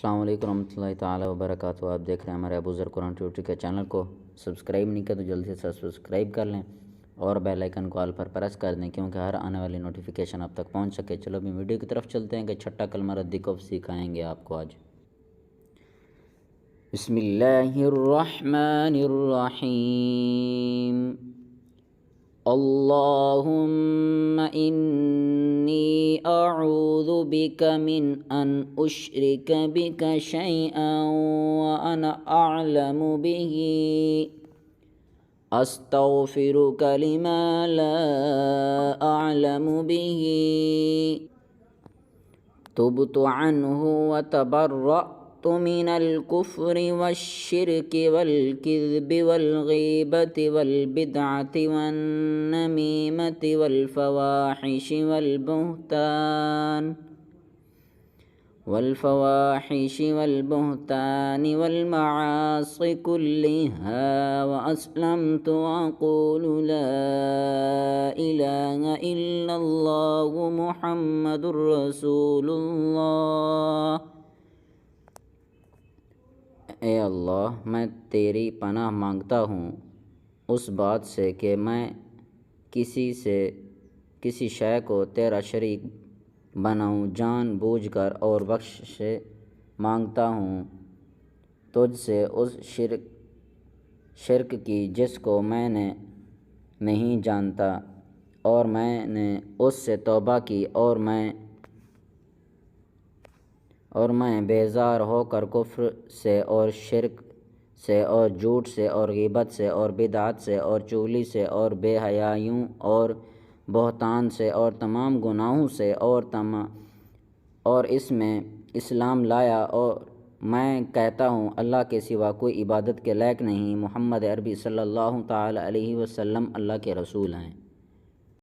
अस्सलाम वालेकुम रहमतुल्लाहि ताला वबरकातुहू। आप देख रहे हैं हमारे अबू ज़र कुरान ट्यूटर के चैनल को। सब्सक्राइब नहीं किया तो जल्दी से सब्सक्राइब कर लें और बेल आइकन को ऑल पर प्रेस कर दें क्योंकि हर आने वाली नोटिफिकेशन आप तक पहुंच सके। चलो अभी वीडियो की तरफ चलते हैं कि छठा कलमा रद्दी को सिखाएंगे आपको आज। बिस्मिल्लाहिर्रहमानिर्रहीम। अल्लाहुम्मा इन्नी अऊज़ु बिका मिन अन उश्रिका बिका शैअन व अना अअलमु बिही अस्तग़फिरुका लिमा ला अअलमु बिही तुब्तु अन्हु व तबर्रअतु मिनल कुफ्रि वश्शिर्कि वल किज़्बि वल ग़ीबति वल बिदअति वन नमीमति वल फ़वाहिशि वल बुहतानि वल मआसि कुल्लिहा व अस्लमतु अक़ूलु ला इलाहा इल्लल्लाहु मुहम्मदुर रसूलुल्लाह। ए अल्लाह, मैं तेरी पनाह मांगता हूँ उस बात से कि मैं किसी शय को तेरा शरीक बनाऊँ जान बूझ कर, और बख्शिश मांगता हूँ तुझसे उस शिर्क की जिसको मैंने नहीं जानता, और मैंने उससे तौबा की और मैं बेजार होकर कुफ्र से और शिर्क से और झूठ से और ग़ीबत से और बिदअत से और चुगली से और बेहयाइयों और बहतान से और तमाम गुनाहों से और इसमें इस्लाम लाया। और मैं कहता हूँ अल्लाह के सिवा कोई इबादत के लायक नहीं। मोहम्मद अरबी सल्लल्लाहु ताला अलैहि वसल्लम अल्लाह के रसूल हैं।